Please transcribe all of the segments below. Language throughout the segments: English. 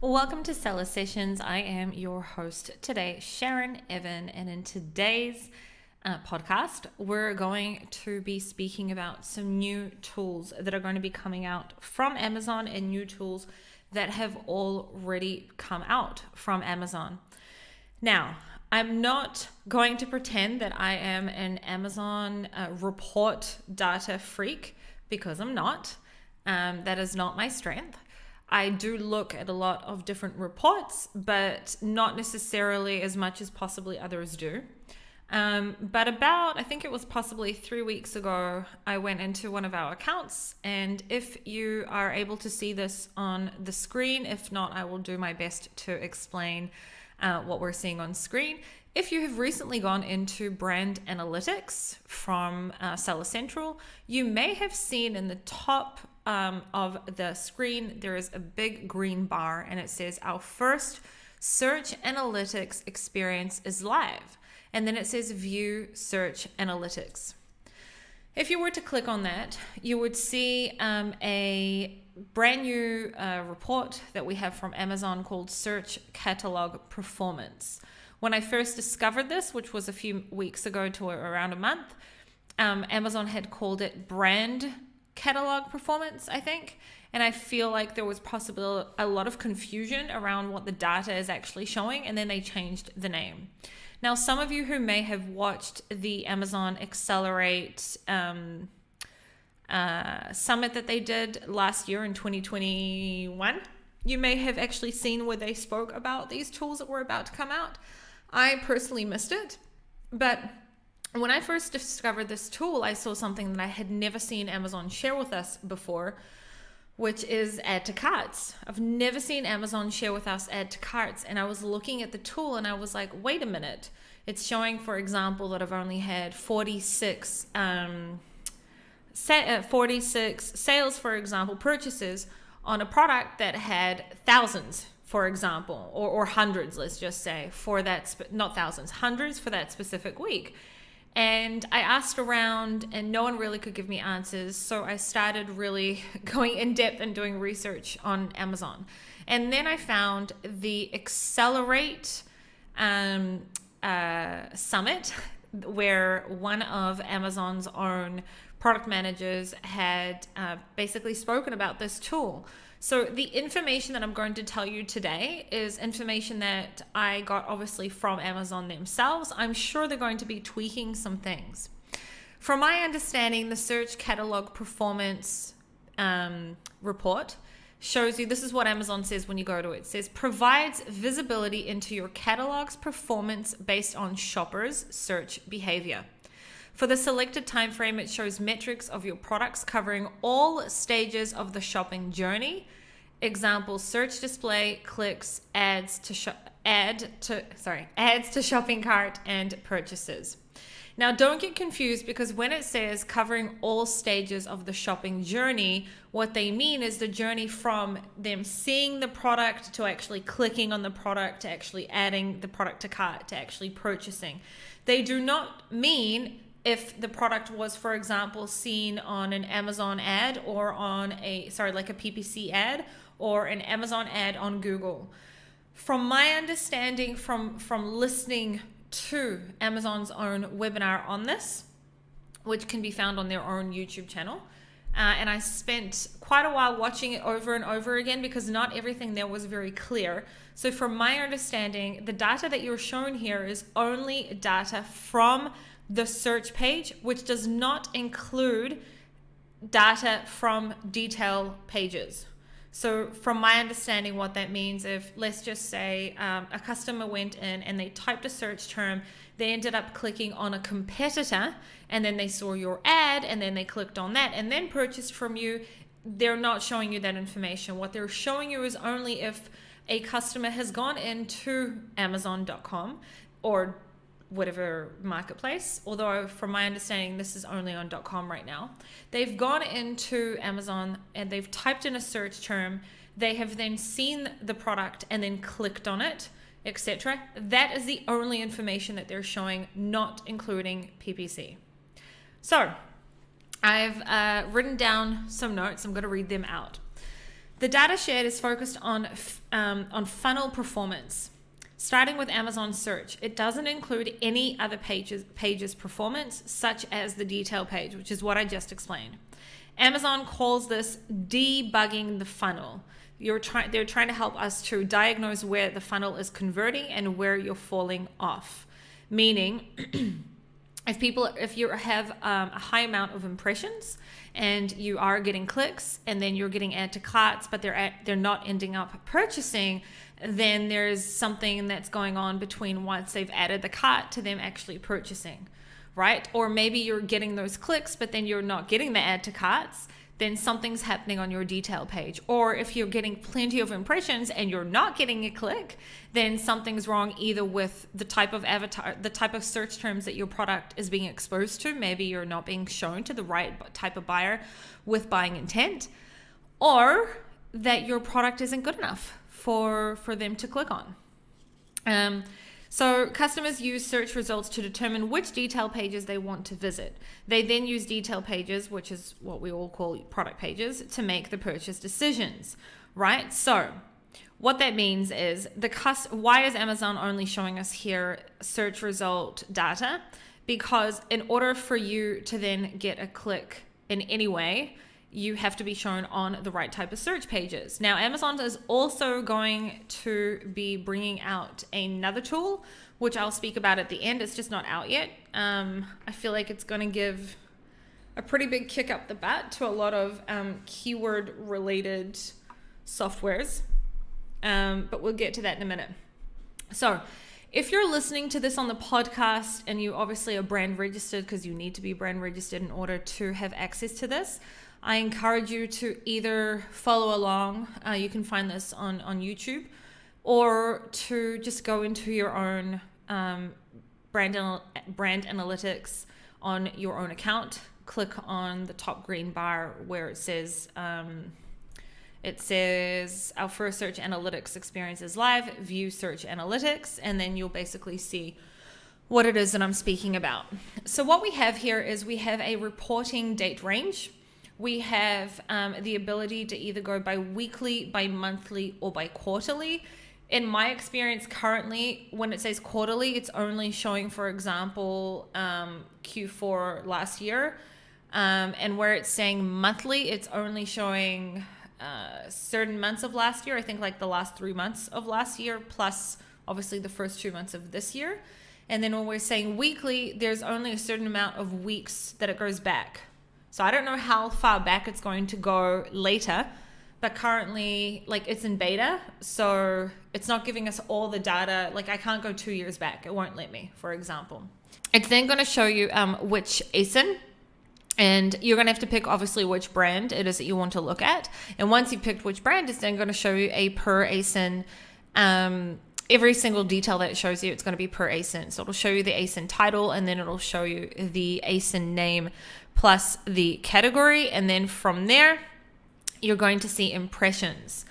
Welcome to Seller Sessions. I am your host today, Sharon Evan, and in today's podcast, we're going to be speaking about some new tools that are going to be coming out from Amazon and new tools that have already come out from Amazon. Now, I'm not going to pretend that I am an Amazon report data freak because I'm not. That is not my strength. I do look at a lot of different reports, but not necessarily as much as possibly others do. But I think it was possibly 3 weeks ago, I went into one of our accounts, and if you are able to see this on the screen, if not, I will do my best to explain what we're seeing on screen. If you have recently gone into brand analytics from Seller Central, you may have seen in the top of the screen, there is a big green bar and it says our first search analytics experience is live. And then it says view search analytics. If you were to click on that, you would see a brand new report that we have from Amazon called Search Catalog Performance. When I first discovered this, which was a few weeks ago to around a month, Amazon had called it brand catalog performance, I think. And I feel like there was possibly a lot of confusion around what the data is actually showing, and then they changed the name. Now, some of you who may have watched the Amazon Accelerate summit that they did last year in 2021, you may have actually seen where they spoke about these tools that were about to come out. I personally missed it, but when I first discovered this tool, I saw something that I had never seen Amazon share with us before, which is add to carts. I've never seen Amazon share with us add to carts, and I was looking at the tool and I was like, wait a minute. It's showing, for example, that I've only had 46 sales, for example, purchases on a product that had thousands, for example, or hundreds, let's just say, for that, not thousands, hundreds for that specific week. And I asked around and no one really could give me answers. So I started really going in depth and doing research on Amazon. And then I found the Accelerate summit, where one of Amazon's own product managers had basically spoken about this tool. So the information that I'm going to tell you today is information that I got obviously from Amazon themselves. I'm sure they're going to be tweaking some things. From my understanding, the Search Catalog Performance report shows you, this is what Amazon says when you go to it. It says, provides visibility into your catalog's performance based on shoppers' search behavior. For the selected time frame, it shows metrics of your products covering all stages of the shopping journey. Example, search display, clicks, ads to shopping cart, and purchases. Now, don't get confused, because when it says covering all stages of the shopping journey, what they mean is the journey from them seeing the product to actually clicking on the product, to actually adding the product to cart, to actually purchasing. They do not mean if the product was, for example, seen on an Amazon ad or on like a PPC ad or an Amazon ad on Google. From my understanding, from listening to Amazon's own webinar on this, which can be found on their own YouTube channel, and I spent quite a while watching it over and over again because not everything there was very clear. So from my understanding, the data that you're shown here is only data from the search page, which does not include data from detail pages. So from my understanding, what that means, if let's just say a customer went in and they typed a search term, they ended up clicking on a competitor, and then they saw your ad, and then they clicked on that and then purchased from you, they're not showing you that information. What they're showing you is only if a customer has gone into Amazon.com or whatever marketplace, although from my understanding this is only on .com right now. They've gone into Amazon and they've typed in a search term, they have then seen the product and then clicked on it, etc. That is the only information that they're showing, not including PPC. So I've written down some notes. I'm going to read them out. The data shared is focused on funnel performance. Starting with Amazon search, it doesn't include any other pages performance, such as the detail page, which is what I just explained. Amazon calls this debugging the funnel. They're trying to help us to diagnose where the funnel is converting and where you're falling off. Meaning, if you have a high amount of impressions and you are getting clicks and then you're getting add to carts, but they're not ending up purchasing, then there's something that's going on between once they've added the cart to them actually purchasing, right? Or maybe you're getting those clicks, but then you're not getting the add to carts, then something's happening on your detail page. Or if you're getting plenty of impressions and you're not getting a click, then something's wrong either with the type of avatar, the type of search terms that your product is being exposed to. Maybe you're not being shown to the right type of buyer with buying intent, or that your product isn't good enough for them to click on. So customers use search results to determine which detail pages they want to visit. They then use detail pages, which is what we all call product pages, to make the purchase decisions, right? So what that means is why is Amazon only showing us here search result data? Because in order for you to then get a click in any way, you have to be shown on the right type of search pages. Now, Amazon is also going to be bringing out another tool, which I'll speak about at the end. It's just not out yet. I feel like it's going to give a pretty big kick up the butt to a lot of keyword related softwares. But we'll get to that in a minute. So if you're listening to this on the podcast and you obviously are brand registered, because you need to be brand registered in order to have access to this, I encourage you to either follow along, you can find this on YouTube, or to just go into your own brand analytics on your own account. Click on the top green bar where it says our first search analytics experience is live, view search analytics, and then you'll basically see what it is that I'm speaking about. So what we have here is we have a reporting date range. We have the ability to either go by weekly, by monthly, or by quarterly. In my experience currently, when it says quarterly, it's only showing, for example, Q4 last year. And where it's saying monthly, it's only showing certain months of last year. I think like the last 3 months of last year, plus obviously the first 2 months of this year. And then when we're saying weekly, there's only a certain amount of weeks that it goes back. So I don't know how far back it's going to go later, but currently, like, it's in beta, so it's not giving us all the data. Like, I can't go 2 years back. It won't let me, for example. It's then going to show you which ASIN, and you're going to have to pick, obviously, which brand it is that you want to look at. And once you've picked which brand, it's then going to show you a per ASIN. Every single detail that it shows you, it's going to be per ASIN. So it'll show you the ASIN title, and then it'll show you the ASIN name plus the category. And then from there, you're going to see impressions.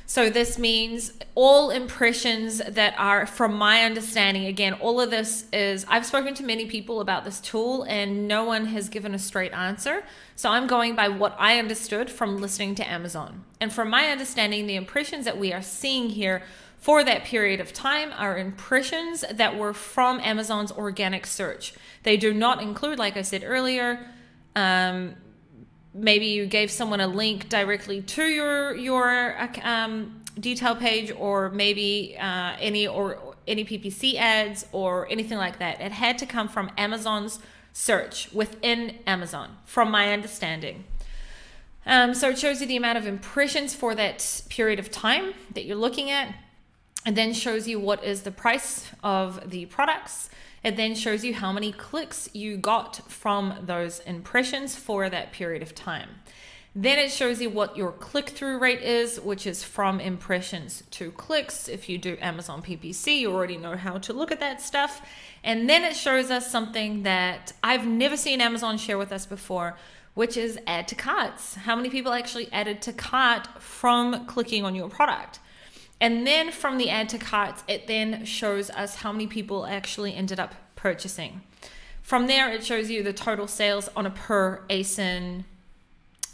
So this means all impressions that are, from my understanding, again, all of this is, I've spoken to many people about this tool and no one has given a straight answer. So I'm going by what I understood from listening to Amazon. And from my understanding, the impressions that we are seeing here for that period of time are impressions that were from Amazon's organic search. They do not include, like I said earlier, maybe you gave someone a link directly to your detail page, or maybe any PPC ads or anything like that. It had to come from Amazon's search within Amazon, from my understanding. So it shows you the amount of impressions for that period of time that you're looking at. It then shows you what is the price of the products. It then shows you how many clicks you got from those impressions for that period of time. Then it shows you what your click-through rate is, which is from impressions to clicks. If you do Amazon PPC, you already know how to look at that stuff. And then it shows us something that I've never seen Amazon share with us before, which is add to carts. How many people actually added to cart from clicking on your product? And then from the add to carts, it then shows us how many people actually ended up purchasing. From there, it shows you the total sales on a per ASIN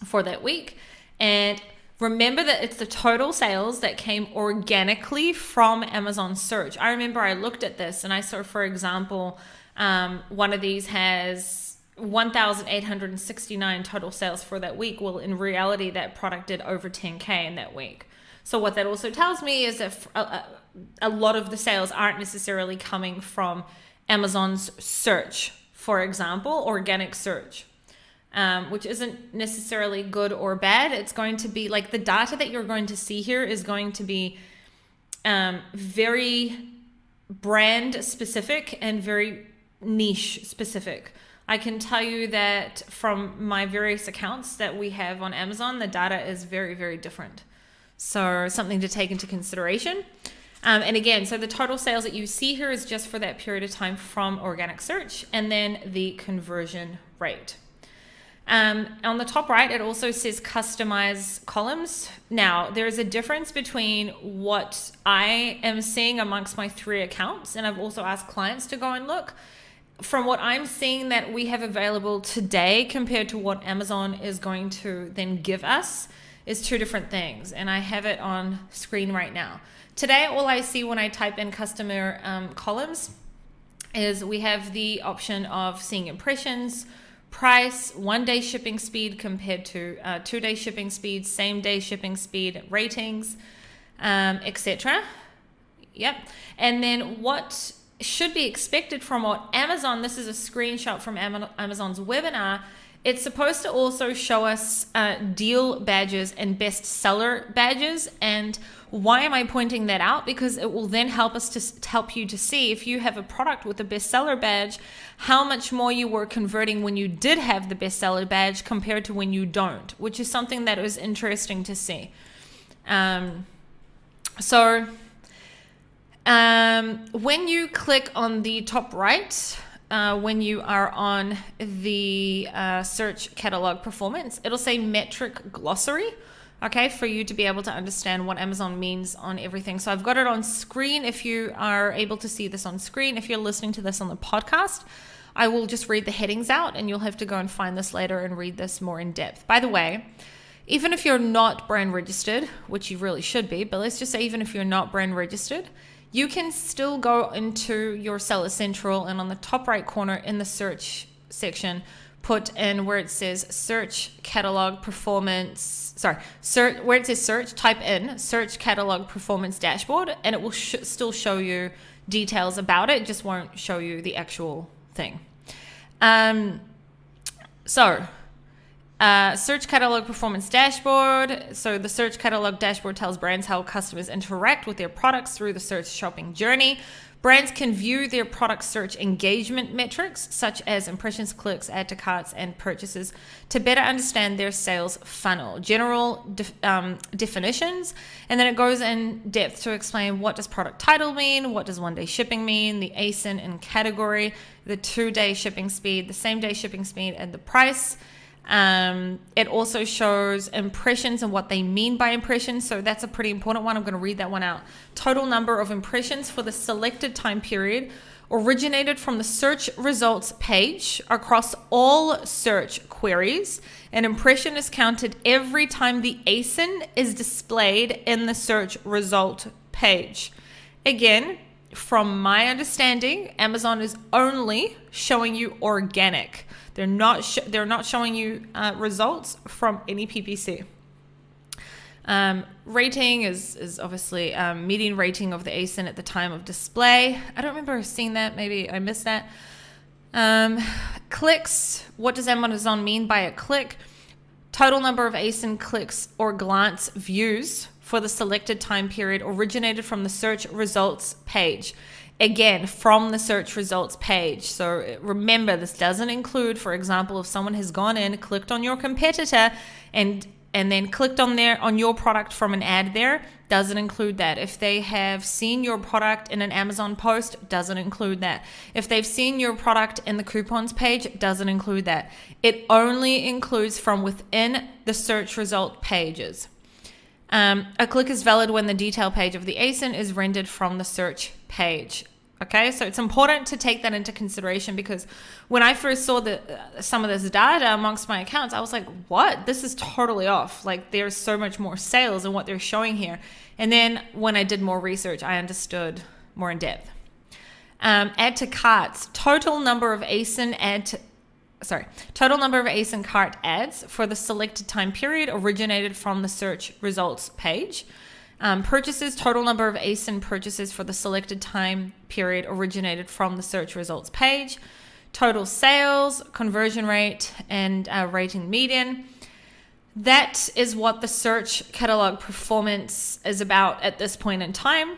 for that week. And Remember that it's the total sales that came organically from Amazon search. I remember I looked at this and I saw, for example, one of these has 1,869 total sales for that week. Well, in reality, that product did over 10K in that week. So what that also tells me is that a lot of the sales aren't necessarily coming from Amazon's search, for example, organic search. Which isn't necessarily good or bad. It's going to be like the data that you're going to see here is going to be very brand specific and very niche specific. I can tell you that from my various accounts that we have on Amazon, the data is very, very different. So something to take into consideration. And again, so the total sales that you see here is just for that period of time from organic search, and then the conversion rate. On the top right, it also says customize columns. Now, there is a difference between what I am seeing amongst my 3 accounts, and I've also asked clients to go and look. From what I'm seeing that we have available today compared to what Amazon is going to then give us is 2 different things, and I have it on screen right now. Today, all I see when I type in customer columns is we have the option of seeing impressions, price, 1-day shipping speed compared to 2-day shipping speed, same-day shipping speed, ratings, etc. Yep. And then what should be expected from what Amazon, this is a screenshot from Amazon's webinar, it's supposed to also show us deal badges and bestseller badges. And why am I pointing that out? Because it will then help us to help you to see if you have a product with a bestseller badge, how much more you were converting when you did have the bestseller badge compared to when you don't, which is something that is interesting to see. When you click on the top right, when you are on the search catalog performance, it'll say metric glossary, okay, for you to be able to understand what Amazon means on everything. So I've got it on screen if you are able to see this on screen. If you're listening to this on the podcast, I will just read the headings out and you'll have to go and find this later and read this more in depth. By the way, even if you're not brand registered, which you really should be, but let's just say even if you're not brand registered, you can still go into your Seller Central and on the top right corner in the search section, put in where it says search catalog performance, where it says search, type in search catalog performance dashboard, and it will still show you details about it, just won't show you the actual thing. Search catalog performance dashboard. So the search catalog dashboard tells brands how customers interact with their products through the search shopping journey. Brands can view their product search engagement metrics, such as impressions, clicks, add to carts, and purchases, to better understand their sales funnel. General definitions, and then it goes in depth to explain what does product title mean, what does 1-day shipping mean, the ASIN and category, the 2-day shipping speed, the same-day shipping speed, and the price. It also shows impressions and what they mean by impressions. So that's a pretty important one. I'm going to read that one out. Total number of impressions for the selected time period originated from the search results page across all search queries. An impression is counted every time the ASIN is displayed in the search result page. Again, from my understanding, Amazon is only showing you organic. They're not showing you results from any PPC. Rating is obviously median rating of the ASIN at the time of display. I don't remember seeing that. Maybe I missed that. Clicks. What does Amazon mean by a click? Total number of ASIN clicks or glance views for the selected time period originated from the search results page. Again, from the search results page. So remember, this doesn't include, for example, if someone has gone in, clicked on your competitor and then clicked on your product from an ad there, doesn't include that. If they have seen your product in an Amazon post, doesn't include that. If they've seen your product in the coupons page, doesn't include that. It only includes from within the search result pages. A click is valid when the detail page of the ASIN is rendered from the search page. Okay, so it's important to take that into consideration, because when I first saw some of this data amongst my accounts, I was like, what? This is totally off. Like, there's so much more sales in what they're showing here. And then when I did more research, I understood more in depth. Add to carts, total number of ASIN cart ads for the selected time period originated from the search results page. Purchases, total number of ASIN purchases for the selected time period originated from the search results page. Total sales, conversion rate, and rating median. That is what the search catalog performance is about at this point in time.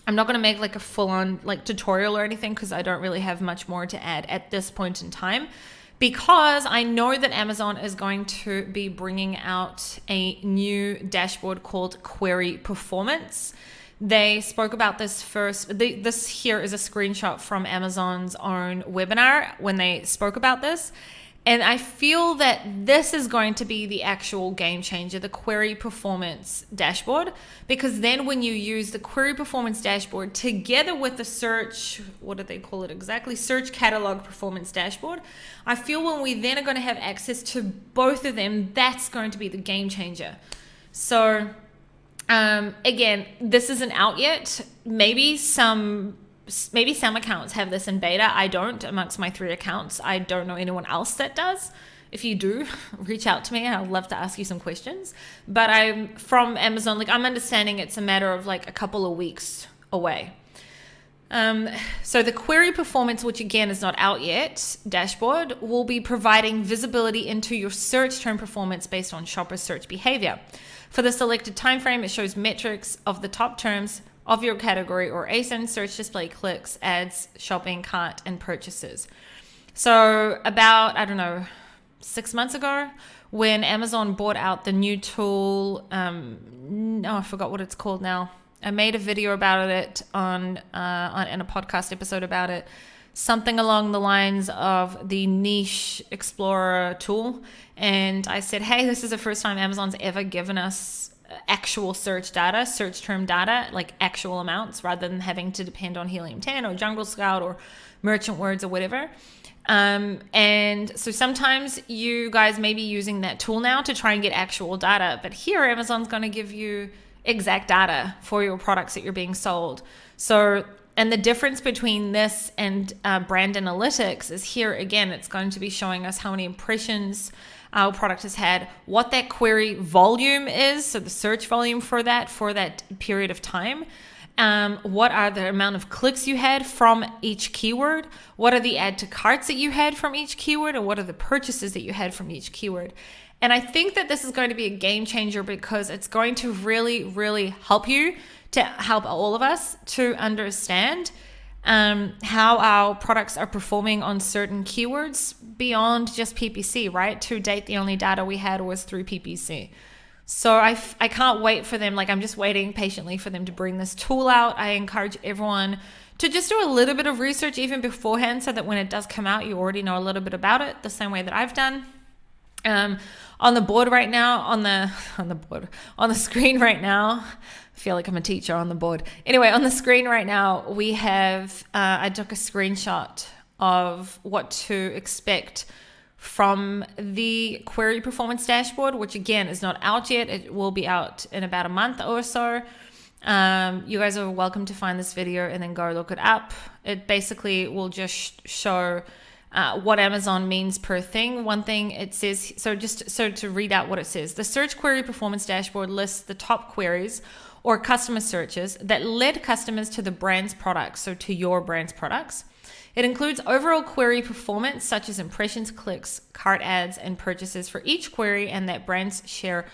I'm not going to make like a full-on like tutorial or anything, because I don't really have much more to add at this point in time, because I know that Amazon is going to be bringing out a new dashboard called Query Performance. They spoke about this first. This here is a screenshot from Amazon's own webinar when they spoke about this. And I feel that this is going to be the actual game changer, the Query Performance Dashboard, because then when you use the Query Performance Dashboard together with the search, what do they call it exactly? Search Catalog Performance Dashboard, I feel when we then are going to have access to both of them, that's going to be the game changer. So again, this isn't out yet. Maybe some accounts have this in beta. I don't. Amongst my 3 accounts, I don't know anyone else that does. If you do, reach out to me. I'd love to ask you some questions. But I'm from Amazon. Like, I'm understanding it's a matter of like a couple of weeks away. So the Query Performance, which again is not out yet, dashboard will be providing visibility into your search term performance based on shopper search behavior. For the selected time frame, it shows metrics of the top terms of your category or ASIN, search display clicks, ads, shopping cart, and purchases. So about, 6 months ago, when Amazon bought out the new tool, I forgot what it's called now. I made a video about it on in a podcast episode about it, something along the lines of the Niche Explorer tool. And I said, hey, this is the first time Amazon's ever given us actual search data, search term data, like actual amounts, rather than having to depend on Helium 10 or Jungle Scout or Merchant Words or whatever. And so sometimes you guys may be using that tool now to try and get actual data, but here Amazon's going to give you exact data for your products that you're being sold. So, and the difference between this and brand analytics is here again, it's going to be showing us how many impressions our product has had, what that query volume is, so the search volume for that period of time. What are the amount of clicks you had from each keyword? What are the add to carts that you had from each keyword? And what are the purchases that you had from each keyword? And I think that this is going to be a game changer, because it's going to really, really help you, to help all of us to understand how our products are performing on certain keywords beyond just PPC, right? To date, the only data we had was through PPC. So I can't wait for them. Like, I'm just waiting patiently for them to bring this tool out. I encourage everyone to just do a little bit of research even beforehand, so that when it does come out, you already know a little bit about it, the same way that I've done. On the board right now, on the screen right now, I feel like I'm a teacher on the board. Anyway, on the screen right now, we have, I took a screenshot of what to expect from the Query Performance Dashboard, which again is not out yet. It will be out in about a month or so. You guys are welcome to find this video and then go look it up. It basically will just show what Amazon means per thing. One thing it says, so to read out what it says, the Search Query Performance Dashboard lists the top queries or customer searches that led customers to the brand's products, so to your brand's products. It includes overall query performance, such as impressions, clicks, cart ads, and purchases for each query, and that brand's share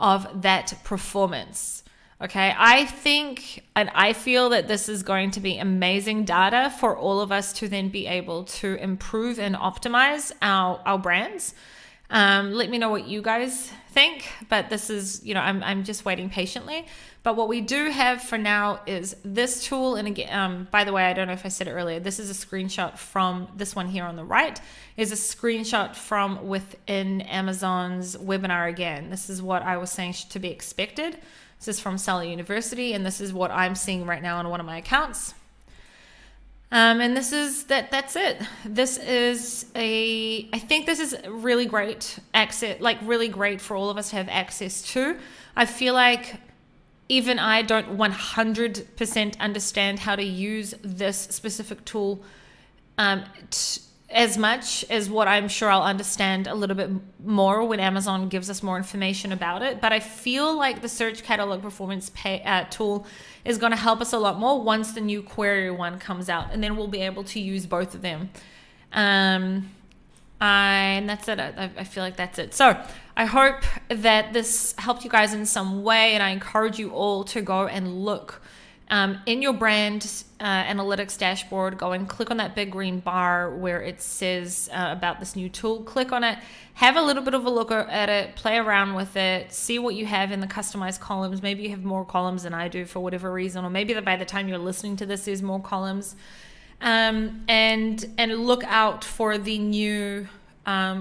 of that performance. Okay, I think and I feel that this is going to be amazing data for all of us to then be able to improve and optimize our brands. Let me know what you guys think, but this is, I'm just waiting patiently. But what we do have for now is this tool. And again, by the way, I don't know if I said it earlier, this is a screenshot from this one here on the right, is a screenshot from within Amazon's webinar again. This is what I was saying to be expected. This is from Seller University, and this is what I'm seeing right now on one of my accounts. And that's it. I think this is really great access, like really great for all of us to have access to. I feel like even I don't 100% understand how to use this specific tool as much as what I'm sure I'll understand a little bit more when Amazon gives us more information about it. But I feel like the Search Catalog Performance tool is going to help us a lot more once the new query one comes out, and then we'll be able to use both of them. And that's it. I feel like that's it. So I hope that this helped you guys in some way, and I encourage you all to go and look in your brand analytics dashboard. Go and click on that big green bar where it says about this new tool. Click on it, have a little bit of a look at it, play around with it, see what you have in the customized columns. Maybe you have more columns than I do for whatever reason, or maybe by the time you're listening to this, there's more columns. And look out for the new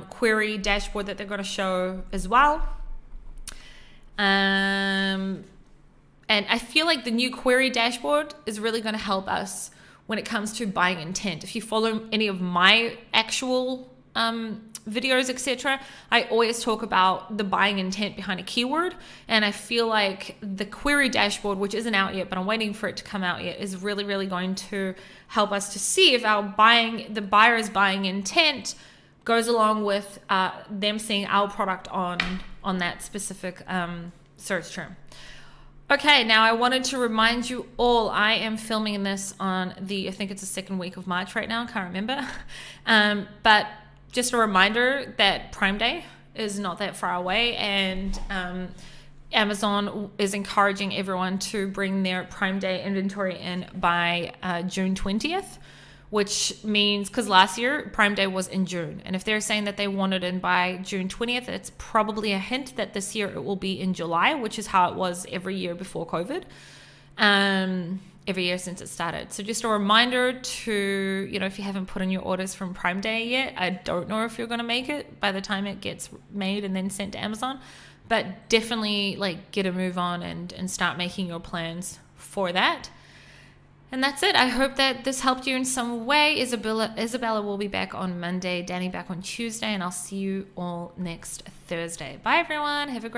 query dashboard that they're going to show as well. And I feel like the new query dashboard is really going to help us when it comes to buying intent. If you follow any of my actual videos, etc., I always talk about the buying intent behind a keyword. And I feel like the query dashboard, which isn't out yet, but I'm waiting for it to come out yet, is really, really going to help us to see if the buyer's buying intent goes along with them seeing our product on that specific search term. Okay, now I wanted to remind you all, I am filming this on I think it's the second week of March right now, I can't remember. But just a reminder that Prime Day is not that far away, and Amazon is encouraging everyone to bring their Prime Day inventory in by June 20th. Which means, because last year Prime Day was in June, and if they're saying that they want it in by June 20th, it's probably a hint that this year it will be in July, which is how it was every year before COVID, every year since it started. So just a reminder to, if you haven't put in your orders from Prime Day yet, I don't know if you're going to make it by the time it gets made and then sent to Amazon, but definitely get a move on and start making your plans for that. And that's it. I hope that this helped you in some way. Isabella will be back on Monday, Danny back on Tuesday, and I'll see you all next Thursday. Bye, everyone. Have a great